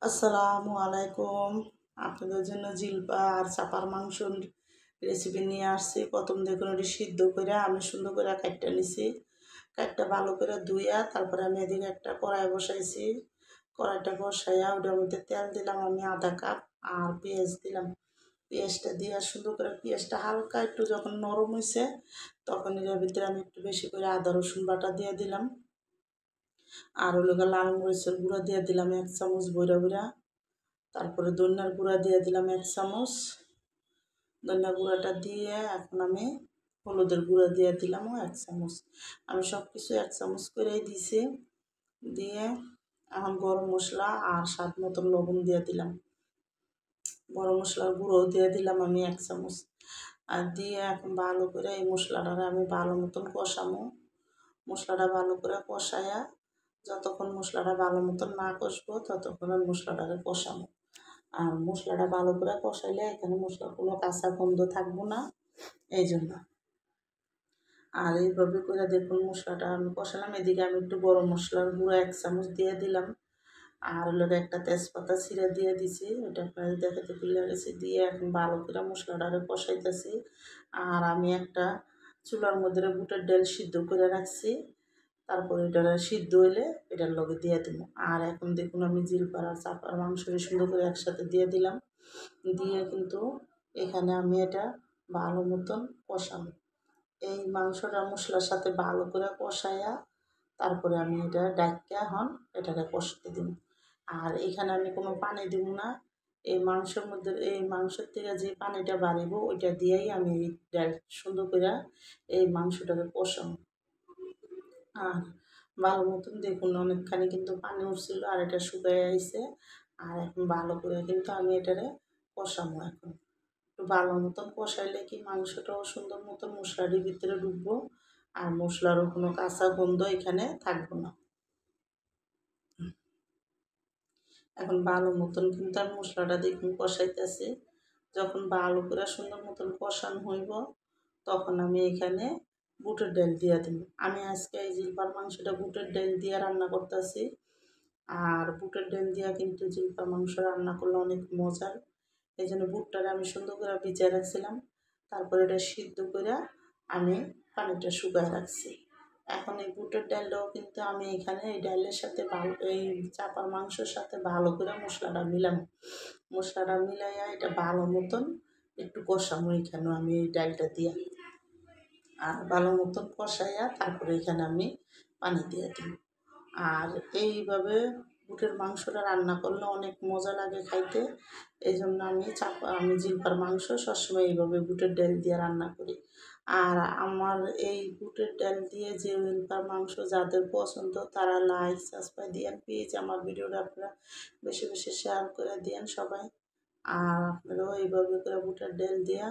আসসালামু আলাইকুম। আপনাদের জন্য জিলপা আর চাপার মাংসর রেসিপি নিয়ে আসছি। প্রথম দেখুন ওটি সিদ্ধ করে আমি সুন্দর করে কাটটা নিছি। কাটটা ভালো করে ধুইয়া তারপরে আমি এদিকে একটা কড়াই বসাইছি। কড়াইটা বসাইয়া ওটার মধ্যে তেল দিলাম আমি আধা কাপ, আর পেঁয়াজ দিলাম। পেঁয়াজটা দিয়ে সুন্দর করে পেঁয়াজটা হালকা একটু যখন নরম হয়েছে তখন এর ভিতরে আমি একটু বেশি করে আদা রসুন বাটা দিয়ে দিলাম। আর ওই লাল মরিচের গুঁড়া দিয়ে দিলাম 1 চামচ বইরা বইরা। তারপরে ধনিয়ার গুঁড়া দিয়ে দিলাম 1 চামচ। ধনিয়া গুঁড়াটা দিয়ে এখন আমি হলুদের গুঁড়া দিয়ে দিলাম 1 চামচ। আমি সব কিছু 1 চামচ করেই দিছি। দিয়ে এখন গরম মশলা আর স্বাদ মতন লবণ দিয়ে দিলাম। গরম মশলার গুঁড়োও দিয়ে দিলাম আমি 1 চামচ। আর দিয়ে এখন ভালো করে এই মশলাটা আমি ভালো মতন কষামো। মশলাটা ভালো করে কষাইয়া যতক্ষণ মশলাটা ভালো মতন না কষবো ততক্ষণ আমি মশলাটাকে কষামো। আর মশলাটা ভালো করে কষাইলে এখানে মশলার কোনো কাঁচা গন্ধ থাকবো না, এই জন্য। আর এইভাবে করে দেখুন মশলাটা আমি কষালাম। এদিকে আমি একটু গরম মশলার গুঁড়া 1 চামচ দিয়ে দিলাম। আর একটা তেজপাতা ছিঁড়ে দিয়ে দিছি, ওটা আপনাদের দেখাতে ভুলে গেছি। দিয়ে এখন ভালো করে মশলাটারে কষাইতেছি। আর আমি একটা চুলার মধ্যে বুটের ডাল সিদ্ধ করে রাখছি, তারপরে এটা সিদ্ধ হইলে এটার লগে দিয়ে দিব। আর এখন দেখুন আমি জিলপার আর চাপার মাংসটা সুন্দর করে একসাথে দিয়ে দিলাম। দিয়ে কিন্তু এখানে আমি এটা ভালো মতন কষাবো। এই মাংসটা মশলার সাথে ভালো করে কষাইয়া তারপরে আমি এটা ডাক্কা এখন এটাকে কষতে দিব। আর এখানে আমি কোনো পানি দিব না। এই মাংসের মধ্যে এই মাংসের থেকে যে পানিটা বাড়িব ওইটা দিয়েই আমি এই ডাল সুন্দর করে এই মাংসটাকে কষাবো। আর ভালো মতন দেখুন অনেকখানি কিন্তু পানি উঠছিল আর এটা শুকিয়ে আইছে। আর এখন ভালো করে কিন্তু আমি এটারে কষাবো। এখন একটু ভালো মতন কষাইলে কি মাংসটাও সুন্দর মতন মশলাটির ভিতরে ঢুকবো, আর মশলারও কোনো কাঁচা গন্ধ এখানে থাকবো না। এখন ভালো মতন কিন্তু আমি মশলাটা দেখুন কষাইতেছি। যখন ভালো করে সুন্দর মতন কষানো হইব তখন আমি এখানে বুটের ডাল দিয়ে দেব। আমি আজকে এই জিলপার মাংসটা বুটের ডাল দিয়ে রান্না করতেছি। আর বুটের ডাল দিয়া কিন্তু জিলপার মাংস রান্না করলে অনেক মজার। এই জন্য বুটটারে আমি সুন্দর করে ভিজিয়ে রাখছিলাম। তারপরে এটা সিদ্ধ করে আমি পানিটা শুকায় রাখছি। এখন এই বুটের ডালটাও কিন্তু আমি এখানে এই ডালের সাথে ভালো এই চাপার মাংসের সাথে ভালো করে মশলাটা মিলাম। মশলাটা মিলাইয়া এটা ভালো মতন একটু কষামো এখানেও আমি এই ডালটা দিয়া। আর ভালো মতন কষাইয়া তারপরে এখানে আমি পানি দিয়ে দিই। আর এইভাবে বুটের মাংসটা রান্না করলে অনেক মজা লাগে খাইতে। এই জন্য আমি জিলপার মাংস সবসময় এইভাবে বুটের ডাল দিয়ে রান্না করি। আর আমার এই বুটের ডাল দিয়ে যে জিলপার মাংস যাদের পছন্দ তারা লাইক সাবস্ক্রাইব দিয়েন প্লিজ। আমার ভিডিওটা আপনারা বেশি বেশি শেয়ার করে দিয়েন সবাই। আর আপনারাও এইভাবে করে বুটের ডাল দিয়া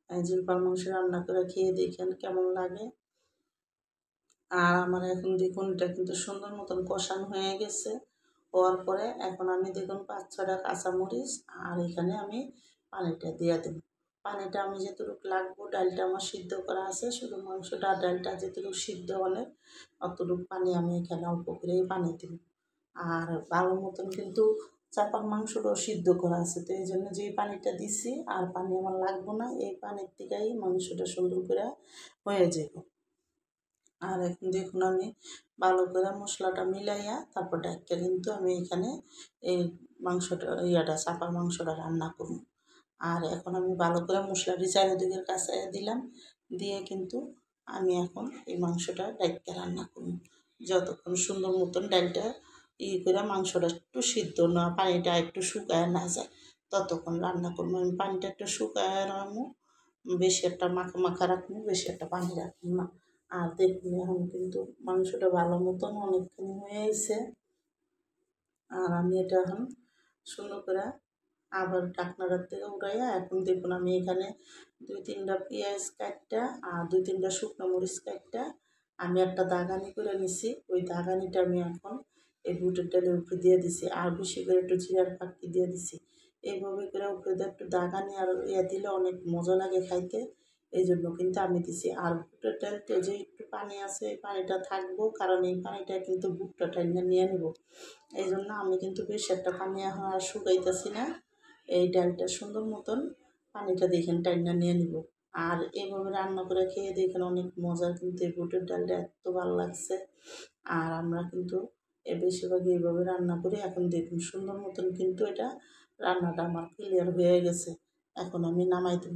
জিলপার মাংস রান্না করে খেয়ে দেখেন কেমন লাগে। আর আমার এখন দেখুন এটা কিন্তু সুন্দর মতন কষানো হয়ে গেছে। হওয়ার পরে এখন আমি দেখুন 5-6টা কাঁচামরিচ আর এখানে আমি পানিটা দিয়ে দেব। পানিটা আমি যেটুকু লাগবো, ডালটা আমার সিদ্ধ করা আছে, শুধু মাংসটা আর ডালটা যেটুকু সিদ্ধ অনেক অতটুকু পানি আমি এখানে অল্প করেই পানি দেব। আর ভালো মতন কিন্তু চাপার মাংসটাও সিদ্ধ করা আছে, তো এই জন্য যেই পানিটা দিছি আর পানি আমার লাগবো না, এই পানির থেকেই মাংসটা সুন্দর করে হয়ে যাবে। আর এখন দেখুন আমি ভালো করে মশলাটা মিলাইয়া তারপর ডাক্কা কিন্তু আমি এখানে এই চাপার মাংসটা রান্না করব। আর এখন আমি ভালো করে মশলাটি চারিদিকের কাছে দিলাম। দিয়ে কিন্তু আমি এখন এই মাংসটা ডাক্কা রান্না করব। যতক্ষণ সুন্দর মতন ডালটা করে মাংসটা একটু সিদ্ধ না, পানিটা একটু শুকায় না যায় ততক্ষণ রান্না করবো। আমি পানিটা একটু শুকায় রাখবো, বেশি একটা মাখা মাখা রাখবো, বেশি একটা পানি রাখবো না। আর দেখুন এখন কিন্তু মাংসটা ভালো মতন অনেকখানি হয়ে গেছে। আর আমি এটা এখন সুন্দর করে আবার ঢাকনাটার থেকে উঠাইয়া এখন দেখুন আমি এখানে 2-3টা পেঁয়াজ কাটটা আর 2-3টা শুকনো মরিচ কাটটা আমি একটা দাগানি করে নিছি। ওই দাগানিটা আমি এখন এই বুটের ডালের উপরে দিয়ে দিছি। আর বেশি করে একটু জিরার ফাঁকি দিয়ে দিছি। এইভাবে করে উপরে একটু দাগানি আর দিলে অনেক মজা লাগে খাইতে। এই জন্য কিন্তু আমি দিছি। আর বুটের ডালতে যে একটু পানি আছে এই পানিটা থাকবো, কারণ এই পানিটা কিন্তু বুটটা টাইনা নিয়ে নেব। এই জন্য আমি কিন্তু বেশি একটা পানি এখন আর শুকাইতেছি না। এই ডালটা সুন্দর মতন পানিটা দেখেন টাইনা নিয়ে নিব। আর এভাবে রান্না করে খেয়ে দেখেন অনেক মজার, কিন্তু এই বুটের ডালটা এত ভালো লাগছে। আর আমরা কিন্তু বেশিরভাগই এইভাবে রান্না করি। এখন দেখুন সুন্দর মতন কিন্তু এটা রান্নাটা আমার ক্লিয়ার হয়ে গেছে। এখন আমি নামাই দেব।